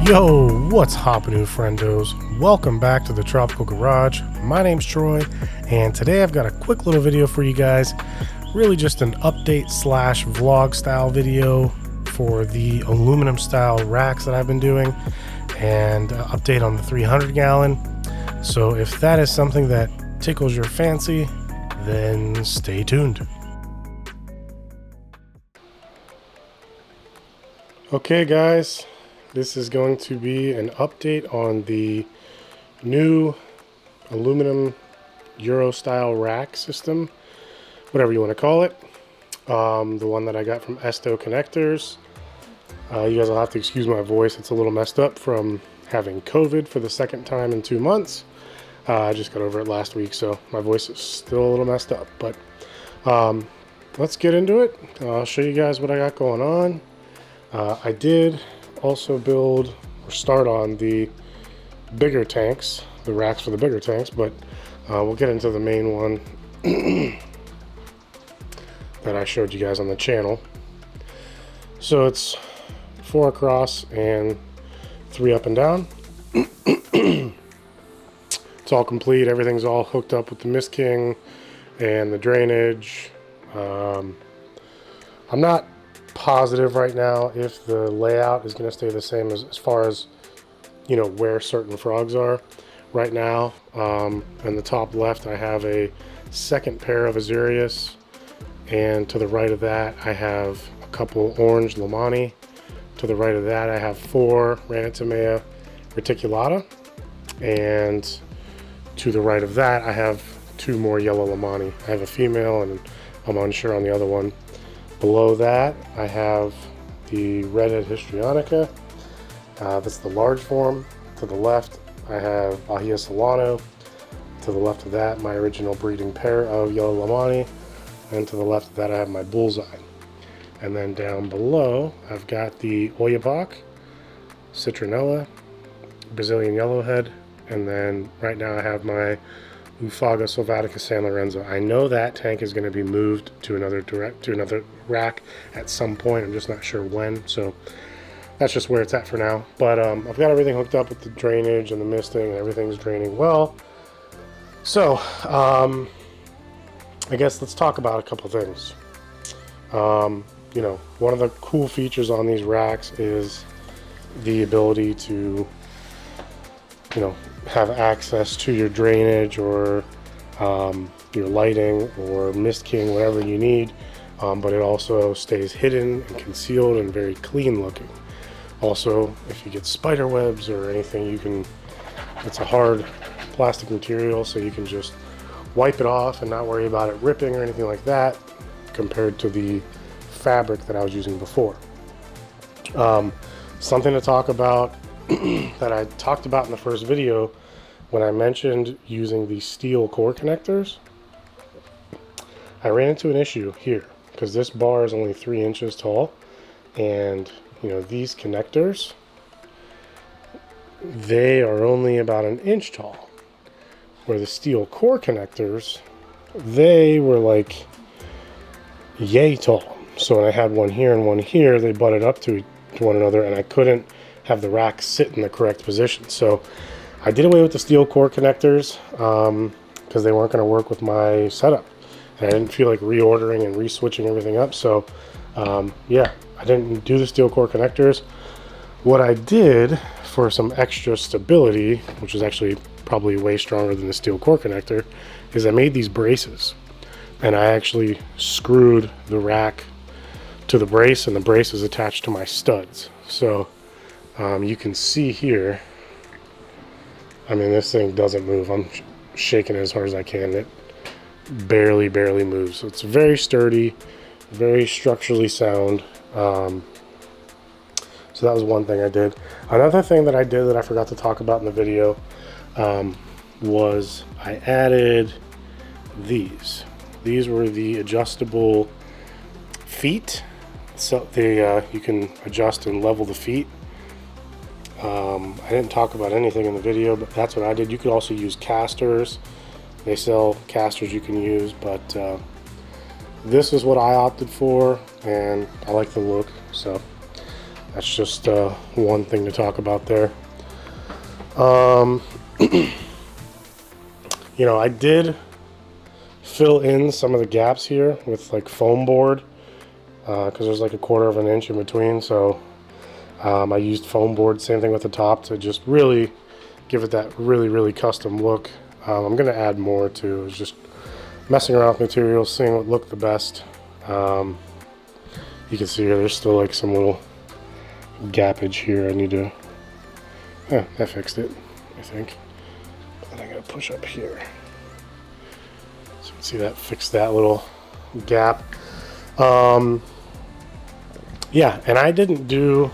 Yo, what's hoppin', friendos? Welcome back to the Tropical Garage. My name's Troy, and today I've got a quick little video for you guys. Really just an update slash vlog style video for the aluminum style racks that I've been doing, and update on the 300 gallon. So if that is something that tickles your fancy, then stay tuned. Okay guys, this is going to be an update on the new aluminum EUROSTYLE rack system, whatever you want to call it. The one that I got from Esto Connectors. You guys will have to excuse my voice, it's a little messed up from having COVID for the second time in 2 months. I just got over it last week, so my voice is still a little messed up, but let's get into it. I'll show you guys what I got going on. I did also build or start on the bigger tanks, the racks for the bigger tanks, but we'll get into the main one that I showed you guys on the channel. So it's 4 across and 3 up and down. It's all complete, everything's all hooked up with the Mist King and the drainage. I'm not positive right now if the layout is going to stay the same as far as, you know, where certain frogs are. Right now, in the top left, I have a second pair of AZUREUS, and to the right of that, I have a couple orange LEHMANNI. To the right of that, I have 4 Ranitimea reticulata, and to the right of that, I have 2 more yellow LEHMANNI. I have a female, and I'm unsure on the other one. Below that, I have the redhead histrionica. That's the large form. To the left, I have Bahia Solano. To the left of that, my original breeding pair of yellow LEHMANNI. And to the left of that, I have my bullseye. And then down below, I've got the OOPHAGA, citronella, Brazilian yellowhead, and then right now I have my OOPHAGA SYLVATICA San Lorenzo. I know that tank is going to be moved to another rack at some point. I'm just not sure when, so that's just where it's at for now. But I've got everything hooked up with the drainage and the misting, and everything's draining well. So I guess let's talk about a couple things. You know, one of the cool features on these racks is the ability to, you know, have access to your drainage or your lighting or Mist King, whatever you need, but it also stays hidden and concealed and very clean looking. Also, if you get spider webs or anything, you can, it's a hard plastic material, so you can just wipe it off and not worry about it ripping or anything like that, compared to the fabric that I was using before. Something to talk about that I talked about in the first video when I mentioned using the steel core connectors. I ran into an issue here because this bar is only 3 inches tall, and you know, these connectors, they are only about 1 inch tall, where the steel core connectors, they were like yay tall. So when I had one here and one here, they butted up to one another, and I couldn't have the rack sit in the correct position. So I did away with the steel core connectors because they weren't going to work with my setup, and I didn't feel like reordering and re-switching everything up. So yeah, I didn't do the steel core connectors. What I did for some extra stability, which is actually probably way stronger than the steel core connector, is I made these braces, and I actually screwed the rack to the brace, and the brace is attached to my studs. So you can see here, I mean, this thing doesn't move. I'm shaking it as hard as I can. It barely moves. So it's very sturdy, very structurally sound. So that was one thing I did. Another thing that I did that I forgot to talk about in the video was I added these. These were the adjustable feet. So they you can adjust and level the feet. I didn't talk about anything in the video, but that's what I did. You could also use casters. They sell casters you can use, but this is what I opted for, and I like the look. So that's just one thing to talk about there. You know, I did fill in some of the gaps here with like foam board because there's like a 1/4 of an inch in between, so I used foam board, same thing with the top, to just really give it that really custom look. I'm going to add more too. It's just messing around with materials, seeing what looked the best. You can see here there's still like some little gappage here. I need to, I fixed it, I think. And I gotta push up here. So you can see that fixed that little gap. Yeah, and I didn't do,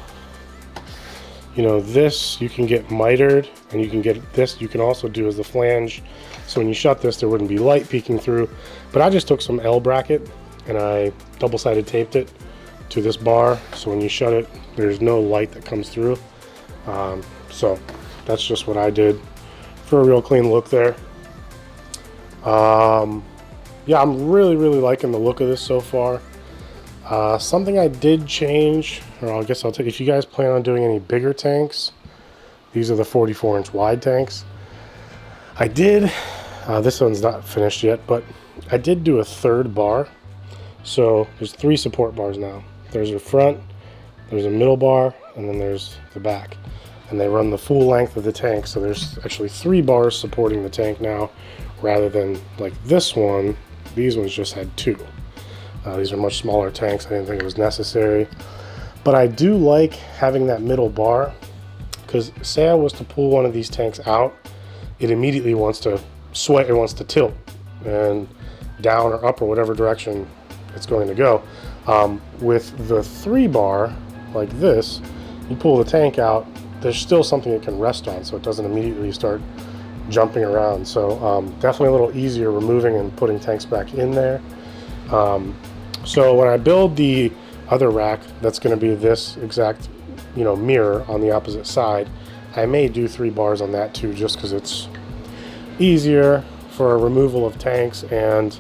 you know, this you can get mitered, and you can get this, you can also do as the flange. So when you shut this, there wouldn't be light peeking through. But I just took some L bracket and I double-sided taped it to this bar, so when you shut it, there's no light that comes through. So that's just what I did for a real clean look there. Yeah, I'm really liking the look of this so far. Something I did change, or I guess I'll take, if you guys plan on doing any bigger tanks, these are the 44-inch wide tanks. I did, this one's not finished yet, but I did do a 3rd bar. So there's 3 support bars now. There's a front, there's a middle bar, and then there's the back. And they run the full length of the tank, so there's actually 3 bars supporting the tank now, rather than like this one. These ones just had 2. These are much smaller tanks. I didn't think it was necessary. But I do like having that middle bar, because say I was to pull one of these tanks out, it immediately wants to sway, it wants to tilt, and down or up or whatever direction it's going to go. With the 3 bar like this, you pull the tank out, there's still something it can rest on, so it doesn't immediately start jumping around. So definitely a little easier removing and putting tanks back in there. So when I build the other rack, that's going to be this exact, you know, mirror on the opposite side, I may do 3 bars on that too, just because it's easier for removal of tanks, and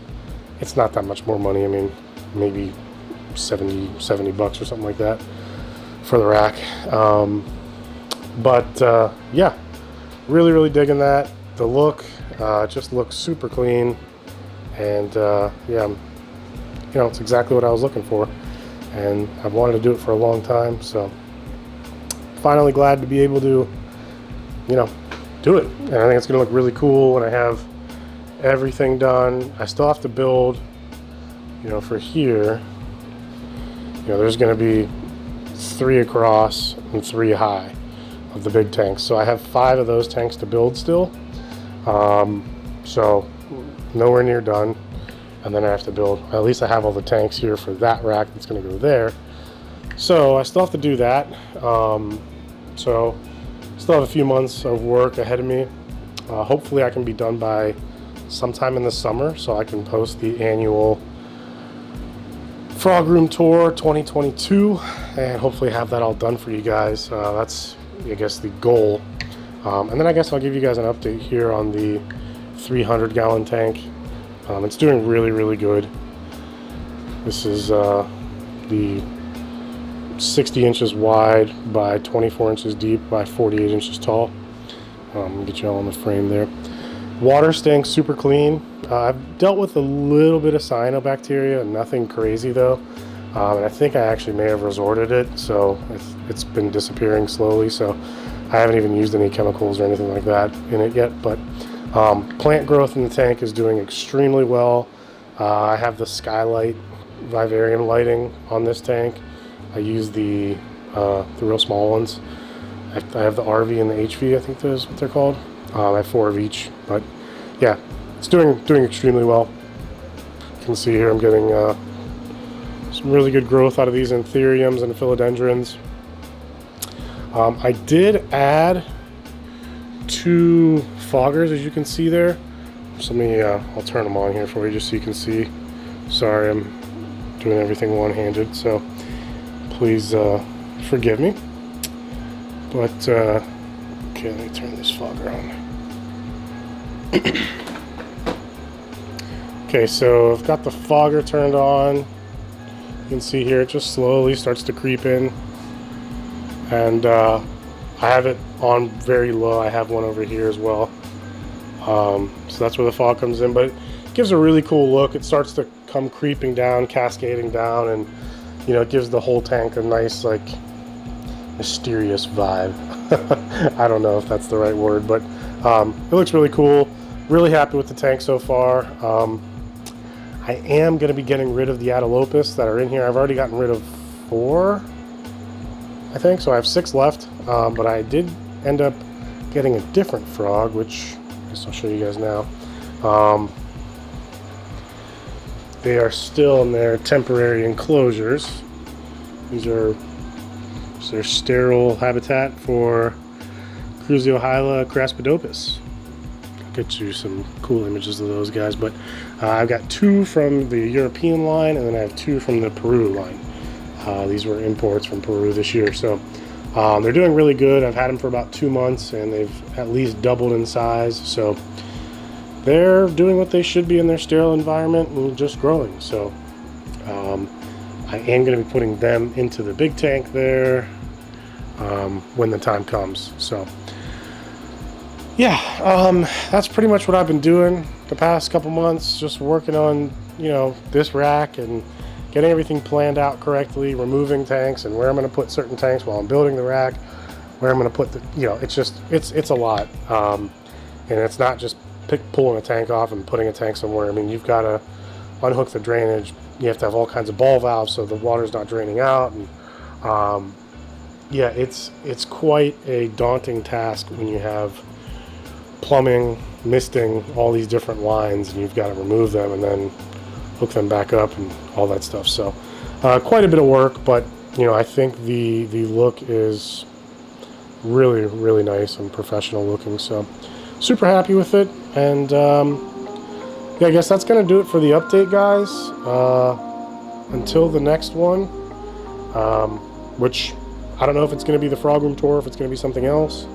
it's not that much more money. I mean, maybe 70 bucks or something like that for the rack. Yeah, really digging that. The look just looks super clean, and yeah, you know, it's exactly what I was looking for, and I've wanted to do it for a long time, so finally glad to be able to, you know, do it. And I think it's gonna look really cool when I have everything done. I still have to build, you know, for here, you know, there's gonna be 3 across and 3 high of the big tanks. So I have 5 of those tanks to build still. So nowhere near done. And then I have to build, at least I have all the tanks here for that rack that's gonna go there. So I still have to do that. So still have a few months of work ahead of me. Hopefully I can be done by sometime in the summer, so I can post the annual Frog Room Tour 2022 and hopefully have that all done for you guys. That's, I guess, the goal. And then I guess I'll give you guys an update here on the 300-gallon tank. It's doing really good. This is the 60 inches wide by 24 inches deep by 48 inches tall. Get you all on the frame there. Water staying super clean. I've dealt with a little bit of cyanobacteria, nothing crazy though. And I think I actually may have resorted it, so it's been disappearing slowly, so I haven't even used any chemicals or anything like that in it yet. But plant growth in the tank is doing extremely well. I have the skylight vivarium lighting on this tank. I use the real small ones. I have the RV and the HV, I think that's what they're called. I have 4 of each, but yeah, it's doing extremely well. You can see here I'm getting some really good growth out of these anthuriums and philodendrons. I did add 2 foggers, as you can see there. So let me, I'll turn them on here for you just so you can see. Sorry, I'm doing everything one-handed, so please forgive me. But, okay, let me turn this fogger on. Okay, so I've got the fogger turned on. You can see here it just slowly starts to creep in. and I have it on very low. I have one over here as well. So that's where the fog comes in, but it gives a really cool look. It starts to come creeping down, cascading down, and you know, it gives the whole tank a nice, like, mysterious vibe. I don't know if that's the right word, but it looks really cool. Really happy with the tank so far. I am going to be getting rid of the Atelopus that are in here. I've already gotten rid of 4, I think, so I have 6 left, but I did end up getting a different frog, which I guess I'll show you guys now. They are still in their temporary enclosures. These are their sterile habitat for Crusiohyla craspidopus. Get you some cool images of those guys, but I've got 2 from the European line, and then I have 2 from the Peru line. These were imports from Peru this year, so they're doing really good. I've had them for about 2 months, and they've at least doubled in size, so they're doing what they should be in their sterile environment and just growing. So I am going to be putting them into the big tank there when the time comes. So yeah, that's pretty much what I've been doing the past couple months, just working on, you know, this rack and getting everything planned out correctly, removing tanks and where I'm going to put certain tanks while I'm building the rack, where I'm going to put the, you know, it's just, it's a lot. And it's not just pulling a tank off and putting a tank somewhere. I mean, you've got to unhook the drainage. You have to have all kinds of ball valves so the water's not draining out. And yeah, it's quite a daunting task when you have plumbing, misting, all these different lines, and you've got to remove them and then hook them back up and all that stuff. So quite a bit of work, but you know, I think the look is really, really nice and professional looking. So super happy with it. And yeah, I guess that's gonna do it for the update, guys. Until the next one, which I don't know if it's gonna be the frog room tour, if it's gonna be something else.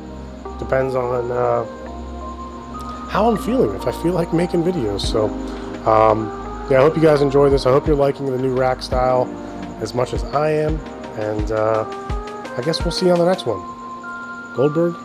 Depends on how I'm feeling, if I feel like making videos. So yeah, I hope you guys enjoy this. I hope you're liking the new rack style as much as I am, and I guess we'll see you on the next one. Goldberg